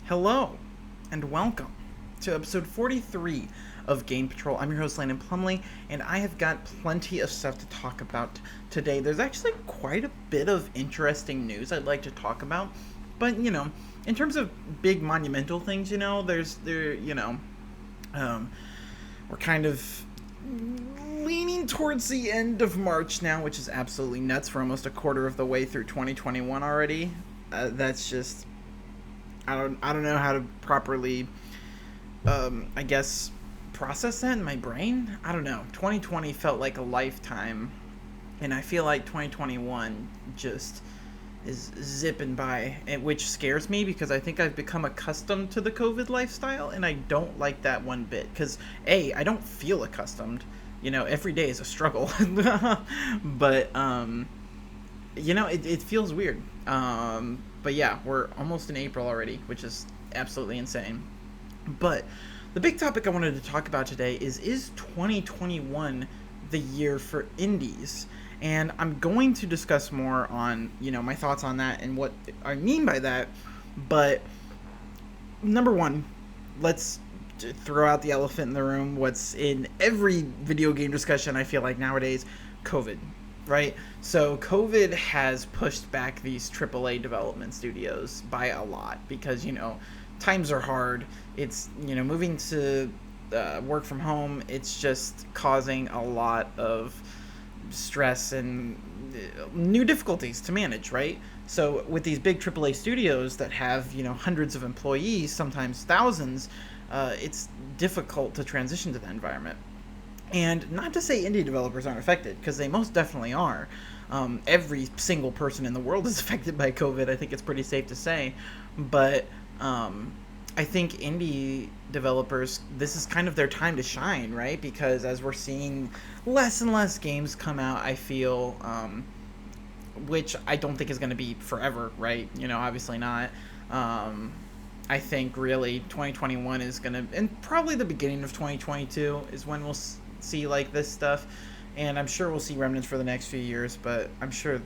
Hello, and welcome to episode 43 of Game Patrol. I'm your host, Landon Plumley, and I have got plenty of stuff to talk about today. There's actually quite a bit of interesting news I'd like to talk about, but in terms of big monumental things, um, we're kind of leaning towards the end of March now, which is absolutely nuts. We're almost a quarter of the way through 2021 already. That's just I don't know how to properly I guess process that in my brain. I don't know. 2020 felt like a lifetime, and I feel like 2021 just is zipping by, which scares me because I think I've become accustomed to the COVID lifestyle, and I don't like that one bit. Because I don't feel accustomed. Every day is a struggle, but it feels weird. But yeah, we're almost in April already, which is absolutely insane. But the big topic I wanted to talk about today is 2021 the year for indies? And I'm going to discuss more on, my thoughts on that and what I mean by that. But number one, let's throw out the elephant in the room. What's in every video game discussion, I feel like nowadays, COVID, right? So COVID has pushed back these AAA development studios by a lot because, times are hard. It's, moving to work from home, it's just causing a lot of stress and new difficulties to manage, right? So with these big AAA studios that have, hundreds of employees, sometimes thousands, it's difficult to transition to that environment. And not to say indie developers aren't affected, because they most definitely are. Every single person in the world is affected by COVID, I think it's pretty safe to say. But I think indie developers, this is kind of their time to shine, right? Because as we're seeing less and less games come out, I feel, which I don't think is going to be forever, right? Obviously not. I think really 2021 is going to, and probably the beginning of 2022 is when we'll see like this stuff. And I'm sure we'll see remnants for the next few years, but I'm sure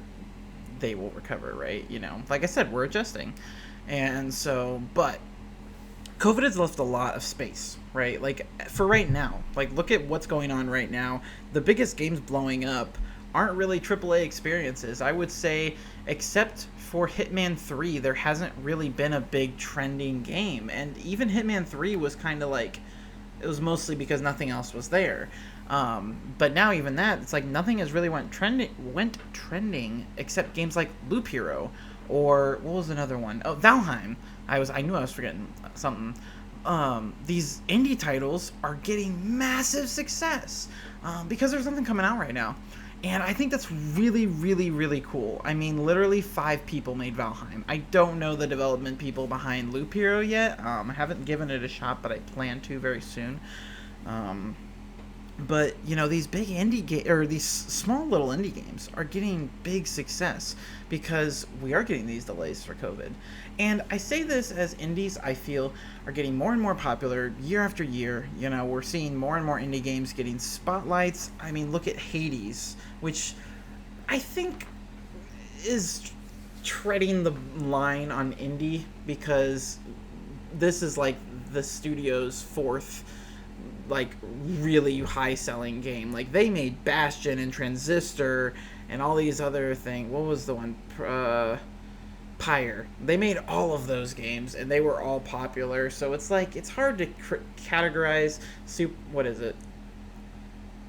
they will recover, right? Like I said, we're adjusting. And so, but COVID has left a lot of space, right? Like, for right now, like, look at what's going on right now. The biggest games blowing up aren't really AAA experiences. I would say, except for Hitman 3, there hasn't really been a big trending game. And even Hitman 3 was kind of like, it was mostly because nothing else was there. But now even that, it's like nothing has really went trending except games like Loop Hero, or what was another one? Oh, Valheim. I knew I was forgetting something. These indie titles are getting massive success because there's something coming out right now. And I think that's really, really, really cool. I mean, literally 5 people made Valheim. I don't know the development people behind Loop Hero yet. I haven't given it a shot, but I plan to very soon. But these big or these small little indie games are getting big success because we are getting these delays for COVID. And I say this as indies, I feel, are getting more and more popular year after year. We're seeing more and more indie games getting spotlights. I mean, look at Hades, which I think is treading the line on indie because this is like the studio's fourth like really high selling game. Like, they made Bastion and Transistor and all these other things. What was the one? Pyre. They made all of those games and they were all popular. So it's like, it's hard to categorize what is it?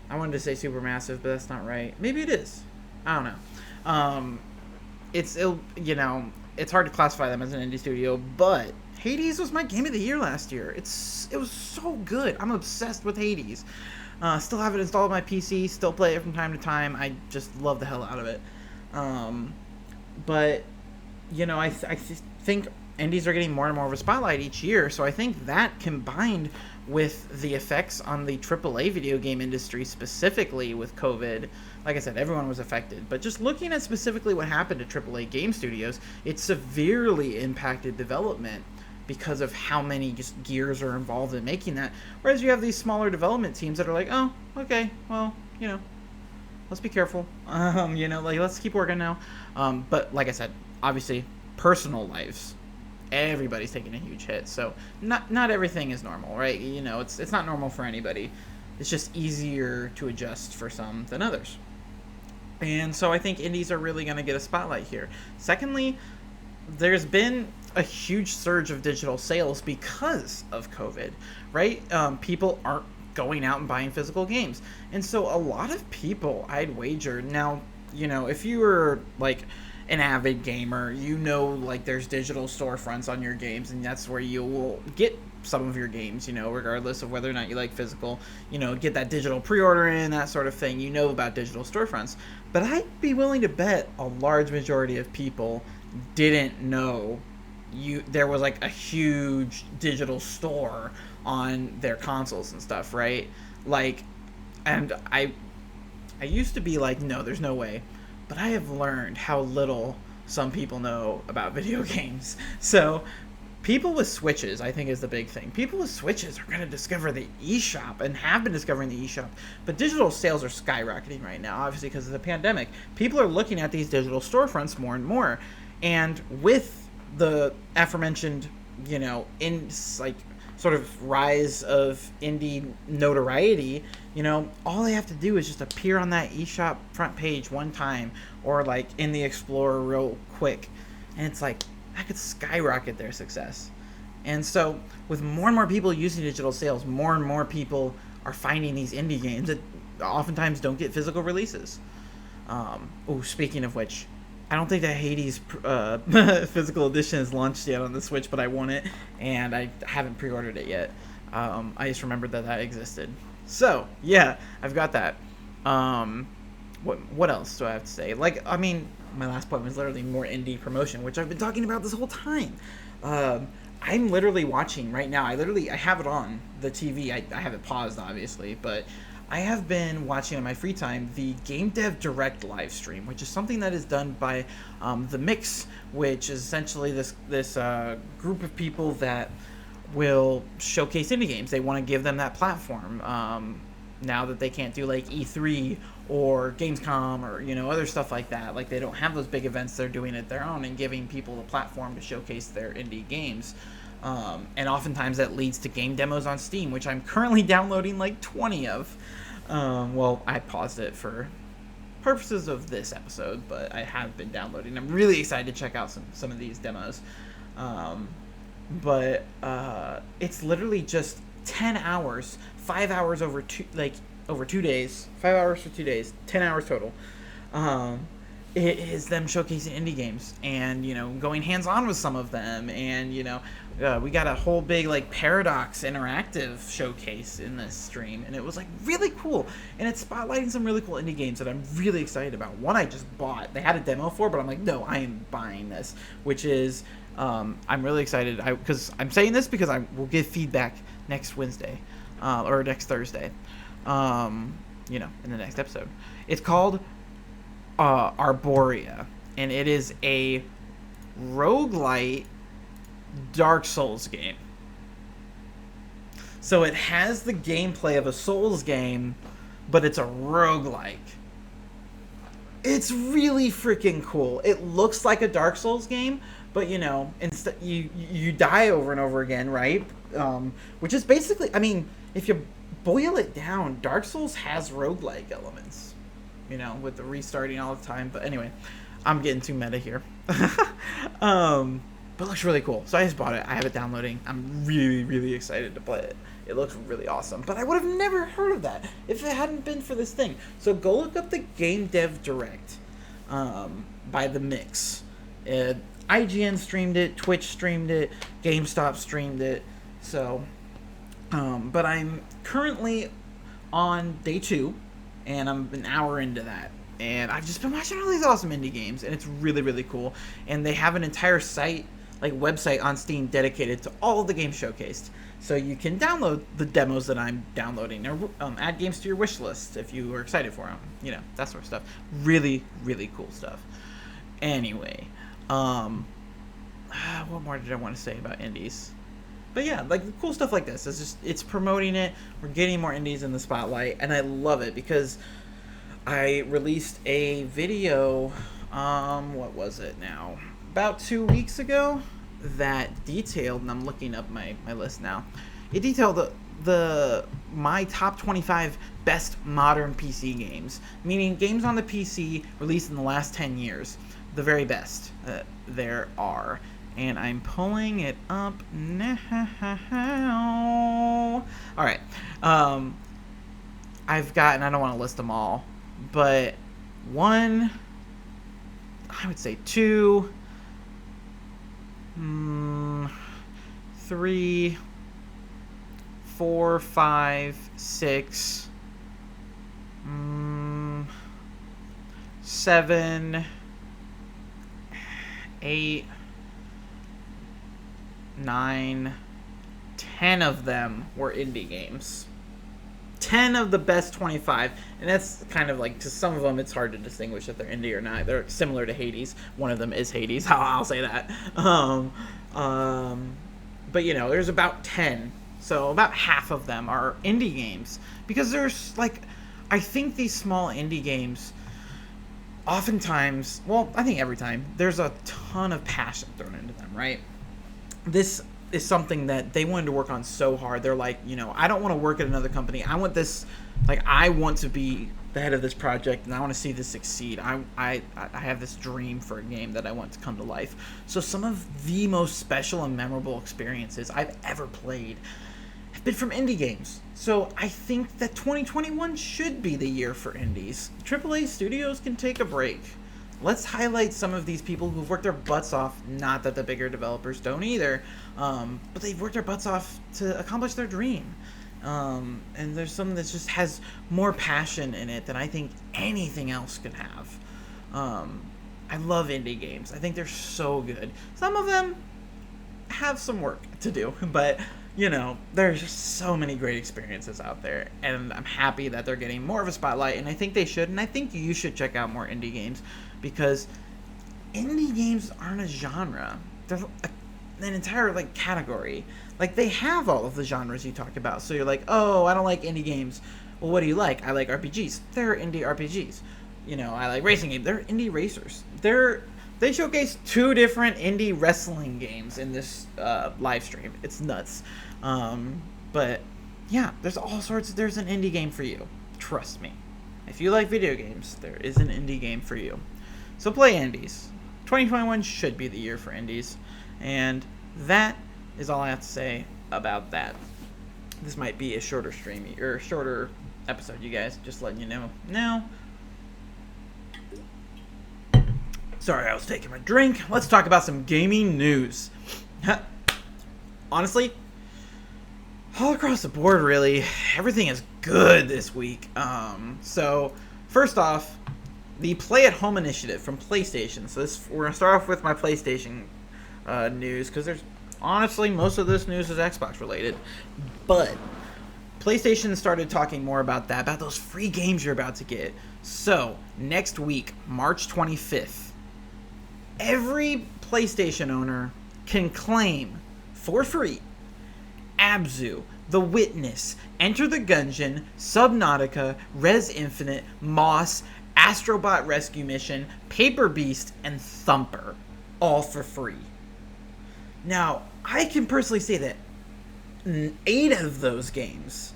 I wanted to say Supermassive, but that's not right. Maybe it is. I don't know. It's hard to classify them as an indie studio, but Hades was my game of the year last year. It was so good. I'm obsessed with Hades. Still have it installed on my PC. Still play it from time to time. I just love the hell out of it. But I think indies are getting more and more of a spotlight each year. So I think that combined with the effects on the AAA video game industry, specifically with COVID, like I said, everyone was affected. But just looking at specifically what happened to AAA game studios, it severely impacted development because of how many just gears are involved in making that. Whereas you have these smaller development teams that are like, oh, okay, well, let's be careful. Let's keep working now. But like I said, obviously, personal lives everybody's taking a huge hit. So not everything is normal, right? It's not normal for anybody. It's just easier to adjust for some than others. And so I think indies are really going to get a spotlight here. Secondly, there's been a huge surge of digital sales because of COVID, right? People aren't going out and buying physical games. And so a lot of people, I'd wager, now, if you were like an avid gamer, like there's digital storefronts on your games, and that's where you will get some of your games, regardless of whether or not you like physical, get that digital pre-order in, that sort of thing, about digital storefronts. But I'd be willing to bet a large majority of people didn't know there was like a huge digital store on their consoles and stuff, right? Like, and I used to be like, no, there's no way. But I have learned how little some people know about video games. So people with Switches, I think, is the big thing. People with Switches are going to discover the eShop and have been discovering the eShop. But digital sales are skyrocketing right now, obviously because of the pandemic. People are looking at these digital storefronts more and more. And with the aforementioned, in like sort of rise of indie notoriety, all they have to do is just appear on that eShop front page one time, or like in the Explorer real quick, and it's like that could skyrocket their success. And so with more and more people using digital sales, more and more people are finding these indie games that oftentimes don't get physical releases. Speaking of which, I don't think that Hades physical edition is launched yet on the Switch, but I want it, and I haven't pre-ordered it yet. I just remembered that existed. So, yeah, I've got that. What else do I have to say? My last point was literally more indie promotion, which I've been talking about this whole time. I'm literally watching right now. I have it on the TV. I have it paused, obviously, but I have been watching on my free time the Game Dev Direct live stream, which is something that is done by The Mix, which is essentially this group of people that will showcase indie games. They want to give them that platform now that they can't do like E3 or Gamescom or other stuff like that. Like, they don't have those big events. They're doing it their own and giving people the platform to showcase their indie games. And oftentimes that leads to game demos on Steam, which I'm currently downloading like 20 of. I paused it for purposes of this episode, but I have been downloading. I'm really excited to check out some of these demos. It's literally just 10 hours, 5 hours over 2 days, 5 hours for 2 days, 10 hours total. It is them showcasing indie games and, going hands-on with some of them. And, we got a whole big, Paradox interactive showcase in this stream. And it was, really cool. And it's spotlighting some really cool indie games that I'm really excited about. One I just bought. They had a demo for, but I'm like, no, I am buying this. Which is, I'm really excited. Because I'm saying this because I will give feedback next Wednesday. Or next Thursday. In the next episode. It's called Arborea, and it is a roguelite Dark Souls game. So it has the gameplay of a Souls game, but it's a roguelike. It's really freaking cool. It looks like a Dark Souls game, but instead you die over and over again, right? Which is basically, if you boil it down, Dark Souls has roguelike elements. With the restarting all the time. But anyway, I'm getting too meta here. But it looks really cool. So I just bought it. I have it downloading. I'm really, really excited to play it. It looks really awesome. But I would have never heard of that if it hadn't been for this thing. So go look up the Game Dev Direct by The Mix. IGN streamed it. Twitch streamed it. GameStop streamed it. So, but I'm currently on day 2. And I'm an hour into that. And I've just been watching all these awesome indie games. And it's really, really cool. And they have an entire website on Steam dedicated to all of the games showcased. So you can download the demos that I'm downloading. Or add games to your wish list if you are excited for them. That sort of stuff. Really, really cool stuff. Anyway. What more did I want to say about indies? But yeah, cool stuff like this. It's promoting it. We're getting more indies in the spotlight, and I love it because I released a video. What was it now? About 2 weeks ago. that detailed, and I'm looking up my list now. It detailed the my top 25 best modern PC games, meaning games on the PC released in the last 10 years, the very best there are. And I'm pulling it up now. All right. I've got, and I don't want to list them all, but one, I would say two, 3, 4, 5, 6, 7, 8, 9, 10 of them were indie games. 10 of the best 25, and that's kind of like, to some of them it's hard to distinguish if they're indie or not. They're similar to Hades. One of them is Hades. I'll say that. But you know, there's about 10, so about half of them are indie games, because there's like, I think these small indie games oftentimes, well, I think every time, there's a ton of passion thrown into them, right? This is something that they wanted to work on so hard. They're like, you know, I don't want to work at another company. I want this, like, I want to be the head of this project, and I want to see this succeed. I have this dream for a game that I want to come to life. So some of the most special and memorable experiences I've ever played have been from indie games. So I think that 2021 should be the year for indies. AAA studios can take a break. Let's highlight some of these people who've worked their butts off. Not that the bigger developers don't either, but they've worked their butts off to accomplish their dream. And there's some that just has more passion in it than I think anything else could have. I love indie games. I think they're so good. Some of them have some work to do, but you know, there's just so many great experiences out there, and I'm happy that they're getting more of a spotlight, and I think they should, and I think you should check out more indie games, because indie games aren't a genre. They're an entire, like, category. Like, they have all of the genres you talked about, so you're like, oh, I don't like indie games. Well, what do you like? I like RPGs. They're indie RPGs. You know, I like racing games. They're indie racers. They showcase 2 different indie wrestling games in this live stream. It's nuts. But yeah, there's all sorts. There's an indie game for you. Trust me. If you like video games, there is an indie game for you. So play indies. 2021 should be the year for indies. And that is all I have to say about that. This might be a shorter stream, or shorter episode, you guys. Just letting you know now. Sorry, I was taking my drink. Let's talk about some gaming news. Honestly, all across the board, really, everything is good this week. So, first off, the Play at Home initiative from PlayStation. So we're going to start off with my PlayStation news, because there's, honestly, most of this news is Xbox related. But PlayStation started talking more about that, about those free games you're about to get. So, next week, March 25th, every PlayStation owner can claim for free Abzu, The Witness, Enter the Gungeon, Subnautica, Res Infinite, Moss, Astrobot Rescue Mission, Paper Beast, and Thumper, all for free. Now, I can personally say that 8 of those games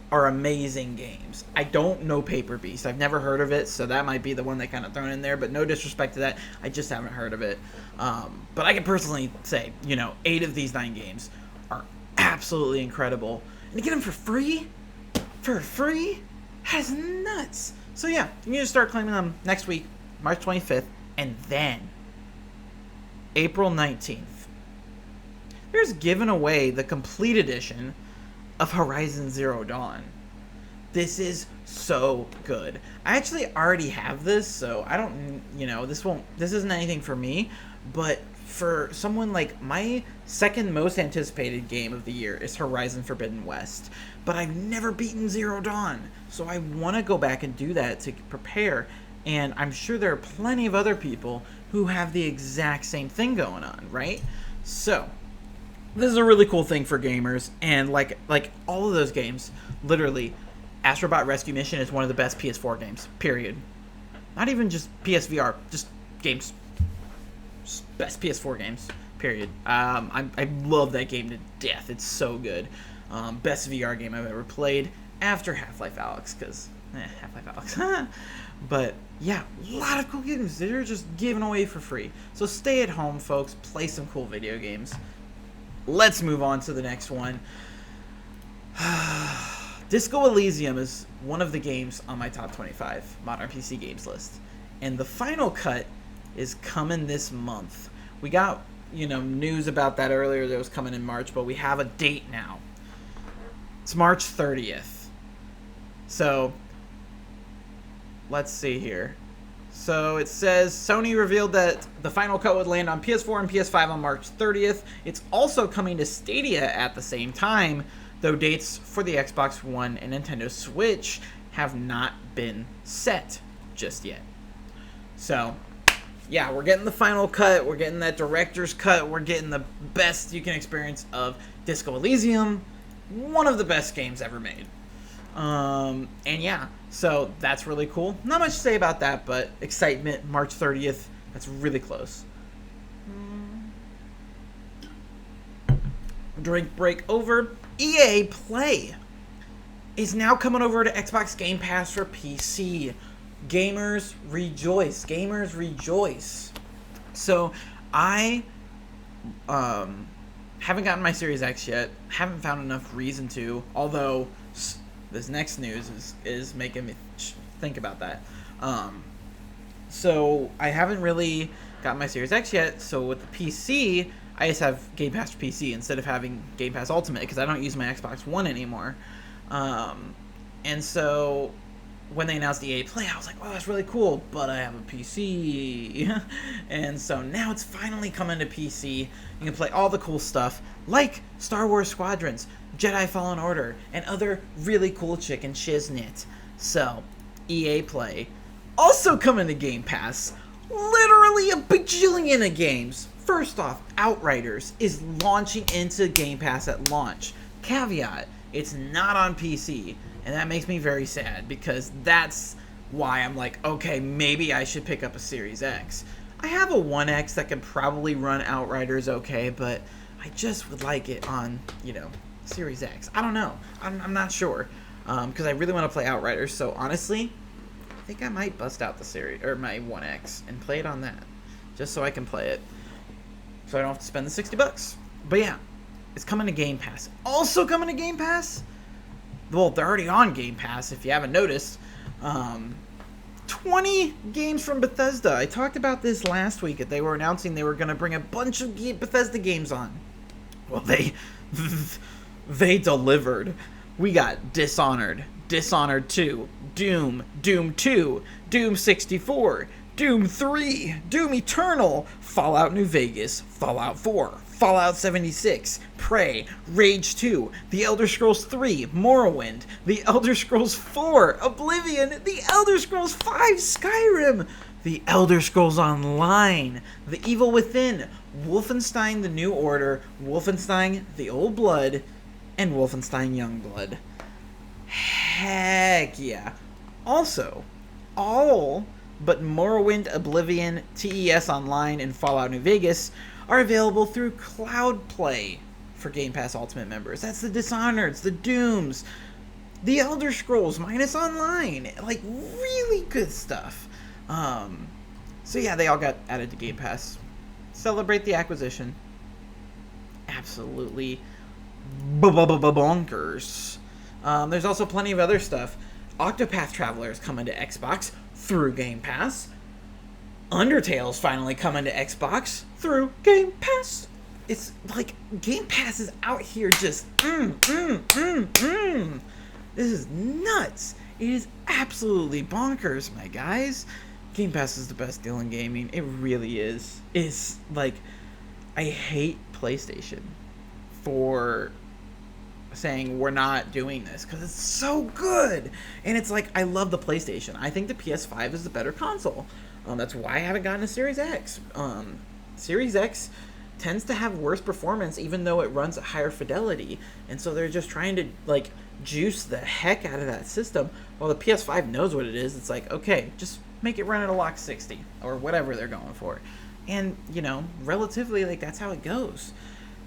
are amazing games. I don't know Paper Beast. I've never heard of it, so that might be the one they kind of thrown in there, but no disrespect to that. I just haven't heard of it. But I can personally say, you know, 8 of these 9 games are absolutely incredible. And to get them for free? That's nuts. So yeah, you can just start claiming them next week, March 25th, and then April 19th. There's given away the complete edition of Horizon Zero Dawn. This is so good. I actually already have this, so I don't, you know, this isn't anything for me, but for someone like, my second most anticipated game of the year is Horizon Forbidden West, but I've never beaten Zero Dawn, so I want to go back and do that to prepare, and I'm sure there are plenty of other people who have the exact same thing going on, right? So this is a really cool thing for gamers, and like all of those games, literally, Astrobot Rescue Mission is one of the best PS4 games, period. Not even just PSVR, just games. Just best PS4 games, Period. I love that game to death. It's so good. Best VR game I've ever played after Half-Life Alyx, because Half-Life Alyx. But yeah, a lot of cool games that are just given away for free. So stay at home, folks. Play some cool video games. Let's move on to the next one. Disco Elysium is one of the games on my top 25 modern PC games list. And the final cut is coming this month. We got, news about that earlier that it was coming in March, but we have a date now. It's March 30th. So, let's see here. So it says Sony revealed that the final cut would land on PS4 and PS5 on March 30th. It's also coming to Stadia at the same time, though dates for the Xbox One and Nintendo Switch have not been set just yet. So, yeah, we're getting the final cut, we're getting that director's cut, we're getting the best you can experience of Disco Elysium, one of the best games ever made. And yeah, so that's really cool. Not much to say about that, but excitement, March 30th, that's really close. Drink break over. EA Play is now coming over to Xbox Game Pass for PC. Gamers rejoice. Gamers rejoice. So, I haven't gotten my Series X yet. Haven't found enough reason to, although this next news is making me think about that. So, I haven't really gotten my Series X yet, so with the PC, I just have Game Pass for PC instead of having Game Pass Ultimate because I don't use my Xbox One anymore. And so when they announced EA Play, I was like, wow, that's really cool, but I have a PC. And so now it's finally coming to PC. You can play all the cool stuff like Star Wars Squadrons, Jedi Fallen Order, and other really cool chicken shiznit. So, EA Play. Also coming to Game Pass, literally a bajillion of games. First off, Outriders is launching into Game Pass at launch. Caveat, it's not on PC, and that makes me very sad because that's why I'm like, okay, maybe I should pick up a Series X. I have a 1X that can probably run Outriders okay, but I just would like it on, Series X. I don't know. I'm not sure because I really want to play Outriders, so honestly, I think I might bust out the series or my 1X and play it on that just so I can play it. So I don't have to spend the $60. But yeah, it's coming to Game Pass. Also coming to Game Pass, well, they're already on Game Pass if you haven't noticed. 20 games from Bethesda. I talked about this last week that they were announcing they were going to bring a bunch of Bethesda games on. Well, they delivered. We got Dishonored, Dishonored 2, Doom, Doom 2, Doom 64, Doom 3, Doom Eternal, Fallout New Vegas, Fallout 4, Fallout 76, Prey, Rage 2, The Elder Scrolls 3, Morrowind, The Elder Scrolls 4, Oblivion, The Elder Scrolls 5, Skyrim, The Elder Scrolls Online, The Evil Within, Wolfenstein The New Order, Wolfenstein The Old Blood, and Wolfenstein Youngblood. Heck yeah. Also, all but Morrowind, Oblivion, TES Online, and Fallout New Vegas are available through Cloud Play for Game Pass Ultimate members. That's the Dishonoreds, the Dooms, the Elder Scrolls minus Online. Like, really good stuff. So yeah, they all got added to Game Pass. Celebrate the acquisition. Absolutely bonkers. There's also plenty of other stuff. Octopath Traveler is coming to Xbox through Game Pass. Undertale's finally coming to Xbox through Game Pass. It's like Game Pass is out here just This is nuts. It is absolutely bonkers, my guys. Game Pass is the best deal in gaming. It really is. It's like, I hate PlayStation for saying we're not doing this because it's so good. And it's like, I love the PlayStation. I think the PS5 is the better console. That's why I haven't gotten a Series X. Series X tends to have worse performance even though it runs at higher fidelity. And so they're just trying to like juice the heck out of that system. While the PS5 knows what it is. It's like, okay, just make it run at a lock 60 or whatever they're going for. and relatively, like, that's how it goes,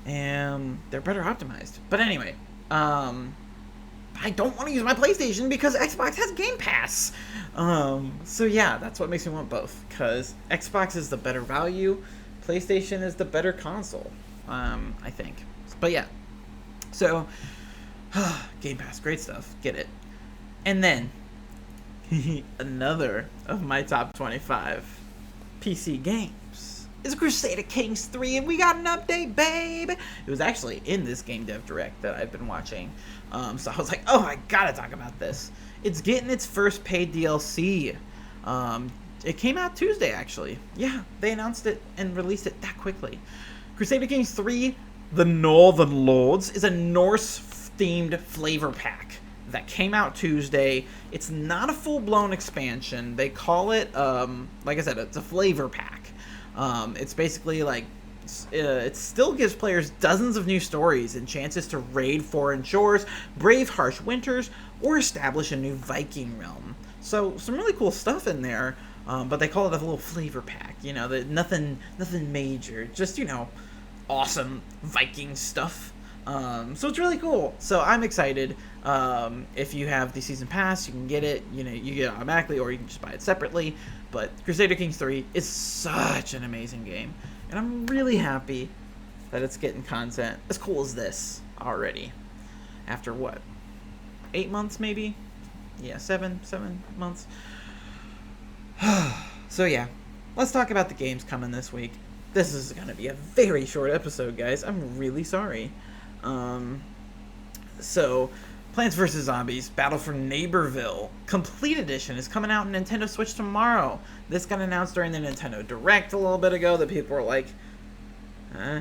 and they're better optimized. But anyway, I don't want to use my PlayStation because Xbox has Game Pass. So yeah, that's what makes me want both, because Xbox is the better value, PlayStation is the better console, I think. But yeah, so Game Pass, great stuff, get it. And then another of my top 25 PC games is Crusader Kings 3, and we got an update, babe! It was actually in this Game Dev Direct that I've been watching, so I was like, oh, I gotta talk about this. It's getting its first paid DLC. It came out Tuesday, actually. Yeah, they announced it and released it that quickly. Crusader Kings 3, The Northern Lords, is a Norse-themed flavor pack that came out Tuesday. It's not a full-blown expansion. They call it, like I said, it's a flavor pack. It's basically like, it still gives players dozens of new stories and chances to raid foreign shores, brave harsh winters, or establish a new Viking realm. So some really cool stuff in there, but they call it a little flavor pack. Nothing major, just awesome Viking stuff. So it's really cool. So I'm excited. If you have the season pass, you can get it. You get it automatically, or you can just buy it separately. But Crusader Kings 3 is such an amazing game, and I'm really happy that it's getting content as cool as this already. After what? 8 months, maybe? Yeah, 7 months. So yeah, let's talk about the games coming this week. This is going to be a very short episode, guys. I'm really sorry. So, Plants vs. Zombies Battle for Neighborville Complete Edition is coming out on Nintendo Switch tomorrow. This got announced during the Nintendo Direct a little bit ago that people were like, huh?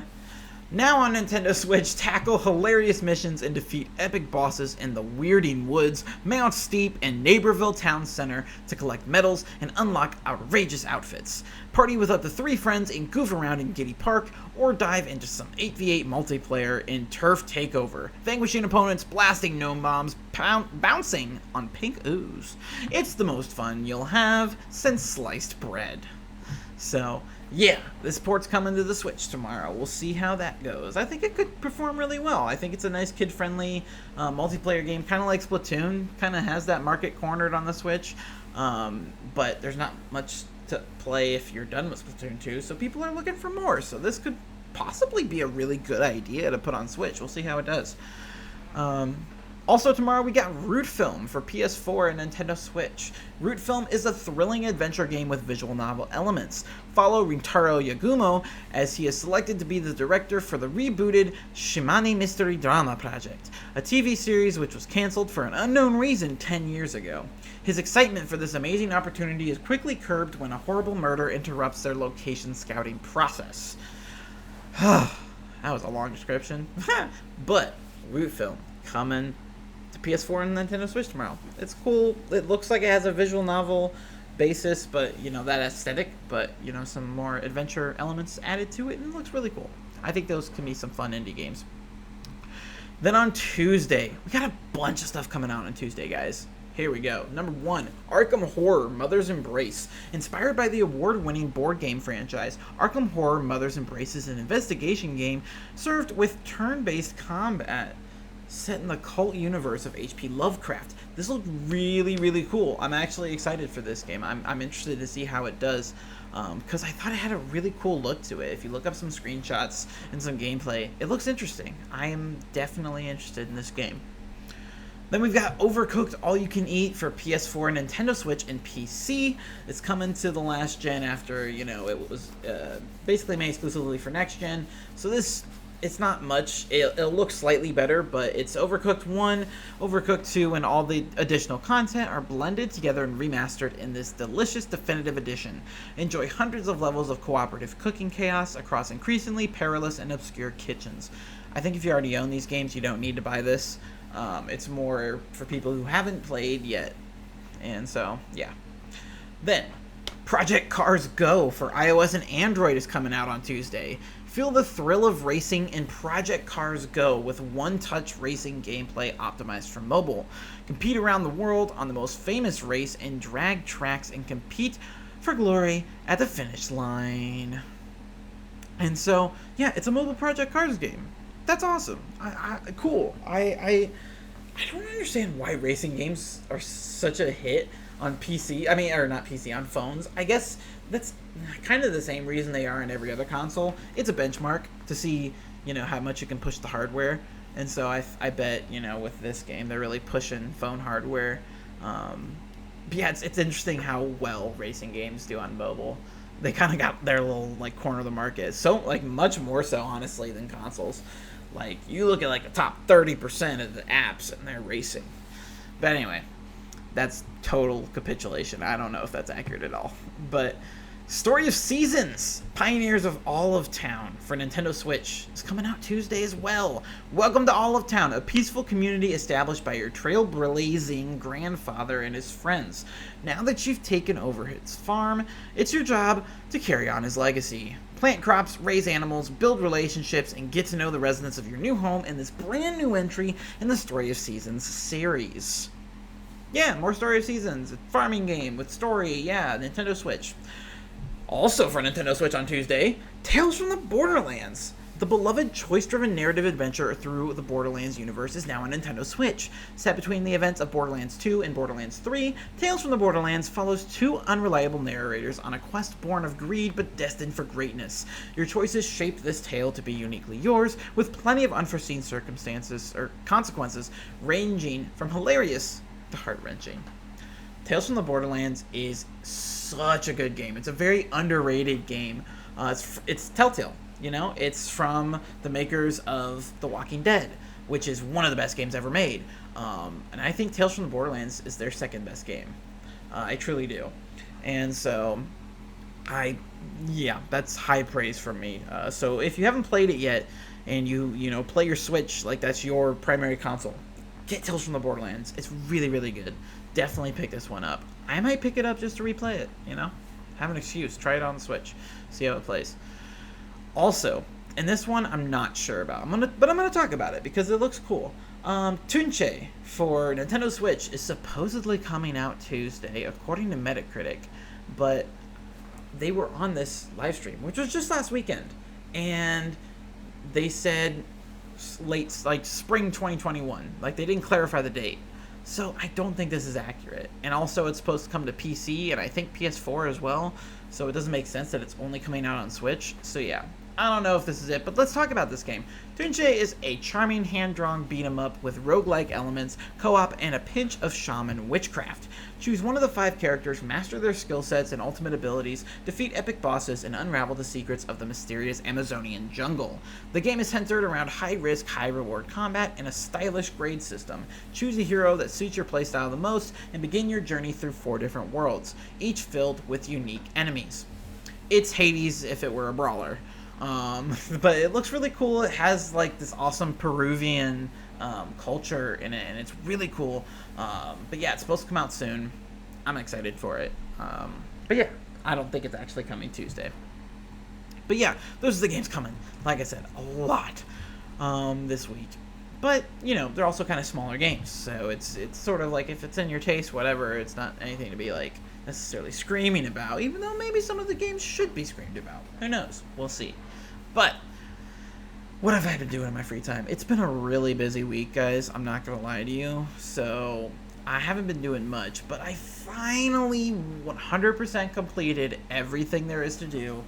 Now on Nintendo Switch, tackle hilarious missions and defeat epic bosses in the Weirding Woods, Mount Steep, and Neighborville Town Center to collect medals and unlock outrageous outfits. Party with up to 3 friends and goof around in Giddy Park, or dive into some 8v8 multiplayer in Turf Takeover, vanquishing opponents, blasting gnome bombs, bouncing on pink ooze. It's the most fun you'll have since sliced bread. So, yeah, this port's coming to the Switch tomorrow. We'll see how that goes. I think it could perform really well. I think it's a nice kid-friendly multiplayer game, kind of like Splatoon. Kind of has that market cornered on the Switch, but there's not much to play if you're done with Splatoon 2, so people are looking for more. So this could possibly be a really good idea to put on Switch. We'll see how it does. Also tomorrow we got Root Film for PS4 and Nintendo Switch. Root Film is a thrilling adventure game with visual novel elements. Follow Rintaro Yagumo as he is selected to be the director for the rebooted Shimane Mystery Drama Project, a TV series which was cancelled for an unknown reason 10 years ago. His excitement for this amazing opportunity is quickly curbed when a horrible murder interrupts their location scouting process. That was a long description. But Root Film coming to PS4 and Nintendo Switch tomorrow. It's cool. It looks like it has a visual novel basis, but that aesthetic, but some more adventure elements added to it, and it looks really cool. I think those can be some fun indie games. Then on Tuesday, we got a bunch of stuff coming out on Tuesday, guys. Here we go. Number 1, Arkham Horror Mother's Embrace. Inspired by the award-winning board game franchise, Arkham Horror Mother's Embrace is an investigation game served with turn-based combat set in the cult universe of H.P. Lovecraft. This looks really, really cool. I'm actually excited for this game. I'm interested to see how it does, because I thought it had a really cool look to it. If you look up some screenshots and some gameplay, it looks interesting. I am definitely interested in this game. Then we've got Overcooked All You Can Eat for PS4, Nintendo Switch, and PC. It's coming to the last gen after, it was basically made exclusively for next gen. So it's not much. It'll look slightly better, but it's Overcooked 1, Overcooked 2, and all the additional content are blended together and remastered in this delicious definitive edition. Enjoy hundreds of levels of cooperative cooking chaos across increasingly perilous and obscure kitchens. I think if you already own these games, you don't need to buy this. It's more for people who haven't played yet. And so, yeah. Then, Project Cars Go for iOS and Android is coming out on Tuesday. Feel the thrill of racing in Project Cars Go with one-touch racing gameplay optimized for mobile. Compete around the world on the most famous race and drag tracks and compete for glory at the finish line. And so, yeah, it's a mobile Project Cars game. That's awesome. Cool. I don't understand why racing games are such a hit on PC. I mean, or not PC, on phones. I guess that's kind of the same reason they are in every other console. It's a benchmark to see, how much you can push the hardware. And so I bet, with this game, they're really pushing phone hardware. But yeah, it's interesting how well racing games do on mobile. They kind of got their little like corner of the market. So like much more so honestly than consoles. Like you look at like the top 30% of the apps and they're racing. But anyway, that's total capitulation. I don't know if that's accurate at all. But Story of Seasons, Pioneers of Olive Town for Nintendo Switch is coming out Tuesday as well. Welcome to Olive Town, a peaceful community established by your trailblazing grandfather and his friends. Now that you've taken over his farm, it's your job to carry on his legacy. Plant crops, raise animals, build relationships, and get to know the residents of your new home in this brand new entry in the Story of Seasons series. Yeah, more Story of Seasons, a farming game with story, yeah, Nintendo Switch. Also for Nintendo Switch on Tuesday, Tales from the Borderlands. The beloved choice-driven narrative adventure through the Borderlands universe is now on Nintendo Switch. Set between the events of Borderlands 2 and Borderlands 3, Tales from the Borderlands follows two unreliable narrators on a quest born of greed but destined for greatness. Your choices shape this tale to be uniquely yours, with plenty of unforeseen circumstances or consequences ranging from hilarious to heart-wrenching. Tales from the Borderlands is such a good game. It's a very underrated game. It's Telltale, It's from the makers of The Walking Dead, which is one of the best games ever made. And I think Tales from the Borderlands is their second best game. I truly do. And so, that's high praise from me. So if you haven't played it yet, and you play your Switch, like that's your primary console, get Tales from the Borderlands. It's really, really good. Definitely pick this one up. I might pick it up just to replay it, Have an excuse. Try it on the Switch. See how it plays. Also, and this one I'm not sure about. I'm gonna talk about it because it looks cool. Tunche for Nintendo Switch is supposedly coming out Tuesday, according to Metacritic. But they were on this live stream, which was just last weekend, and they said late, like spring 2021. Like they didn't clarify the date. So I don't think this is accurate. And also it's supposed to come to PC and I think PS4 as well. So it doesn't make sense that it's only coming out on Switch. So yeah, I don't know if this is it, but let's talk about this game. Tunche is a charming hand-drawn beat-em-up with roguelike elements, co-op, and a pinch of shaman witchcraft. Choose one of the 5 characters, master their skill sets and ultimate abilities, defeat epic bosses, and unravel the secrets of the mysterious Amazonian jungle. The game is centered around high-risk, high-reward combat and a stylish grade system. Choose a hero that suits your playstyle the most, and begin your journey through 4 different worlds, each filled with unique enemies. It's Hades if it were a brawler. But it looks really cool. It has like this awesome Peruvian culture in it, and it's really cool. But yeah, it's supposed to come out soon. I'm excited for it. But yeah, I don't think it's actually coming Tuesday. But yeah, those are the games coming. Like I said, a lot this week. But they're also kind of smaller games, so it's sort of like if it's in your taste, whatever. It's not anything to be like necessarily screaming about, even though maybe some of the games should be screamed about. Who knows? We'll see. But what have I been doing in my free time? It's been a really busy week, guys. I'm not gonna lie to you. So I haven't been doing much, but I finally 100% completed everything there is to do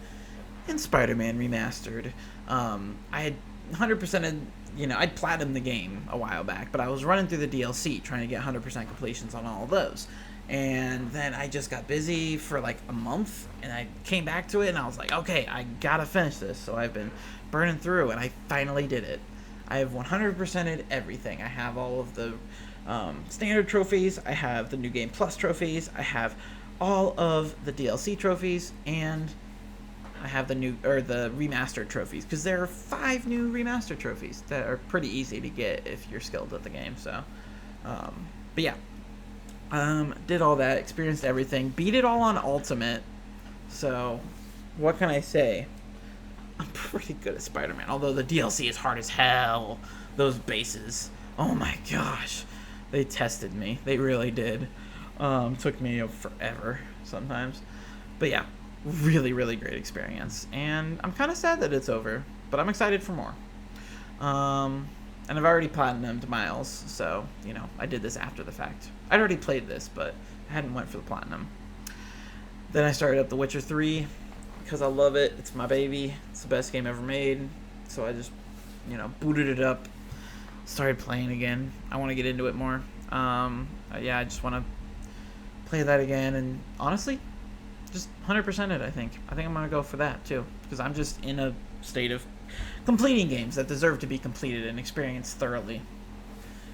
in Spider-Man Remastered. I had 100%ed, I'd platinumed the game a while back, but I was running through the DLC trying to get 100% completions on all of those. And then I just got busy for like a month, and I came back to it, and I was like, okay, I gotta finish this. So I've been burning through, and I finally did it. I have 100%ed everything. I have all of the standard trophies, I have the New Game Plus trophies, I have all of the DLC trophies, and I have the remastered trophies, because there are 5 new remastered trophies that are pretty easy to get if you're skilled at the game. So, but yeah. Did all that, experienced everything, beat it all on Ultimate. So, what can I say? I'm pretty good at Spider-Man, although the DLC is hard as hell. Those bases, oh my gosh, they tested me. They really did. Took me forever sometimes. But yeah, really, really great experience. And I'm kind of sad that it's over, but I'm excited for more. And I've already platinumed Miles, so, you know, I did this after the fact. I'd already played this, but I hadn't went for the platinum. Then I started up The Witcher 3, because I love it. It's my baby. It's the best game ever made. So I just, you know, booted it up, started playing again. I want to get into it more. Yeah, I just want to play that again, and honestly, just 100% it, I think. I think I'm going to go for that, too, because I'm just in a state of completing games that deserve to be completed and experienced thoroughly.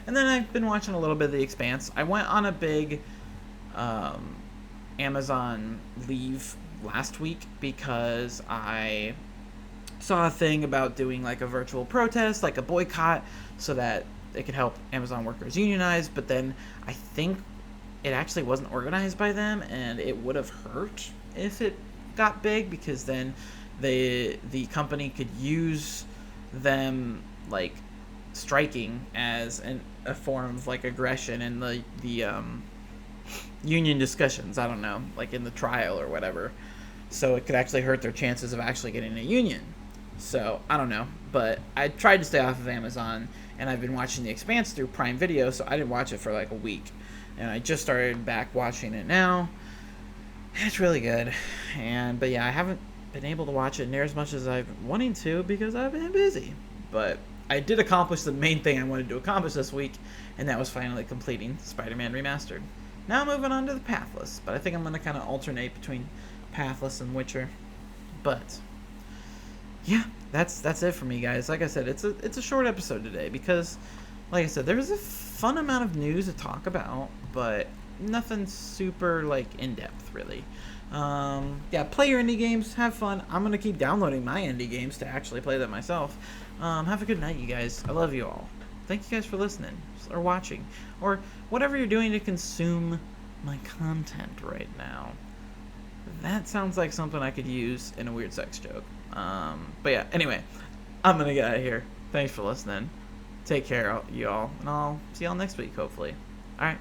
And then I've been watching a little bit of The Expanse. I went on a big Amazon leave last week because I saw a thing about doing like a virtual protest, like a boycott, so that it could help Amazon workers unionize, but then I think it actually wasn't organized by them, and it would have hurt if it got big, because then the company could use them like striking as a form of like aggression in the union discussions. I don't know, like in the trial or whatever. So it could actually hurt their chances of actually getting a union. So I don't know, but I tried to stay off of Amazon, and I've been watching The Expanse through Prime Video, so I didn't watch it for like a week, and I just started back watching it now. It's really good, but yeah, I haven't been able to watch it near as much as I've wanting to because I've been busy. But I did accomplish the main thing I wanted to accomplish this week, and that was finally completing Spider-Man Remastered. Now moving on to the Pathless, but I think I'm going to kind of alternate between Pathless and Witcher. But yeah, that's it for me, guys. Like I said, it's a short episode today because, like I said, there's a fun amount of news to talk about, but nothing super like in depth really. Yeah, play your indie games, have fun. I'm gonna keep downloading my indie games to actually play them myself. Have a good night, you guys. I love you all. Thank you guys for listening or watching or whatever you're doing to consume my content right now. That sounds like something I could use in a weird sex joke. But yeah, anyway, I'm gonna get out of here. Thanks for listening. Take care, y'all, and I'll see y'all next week, hopefully. Alright.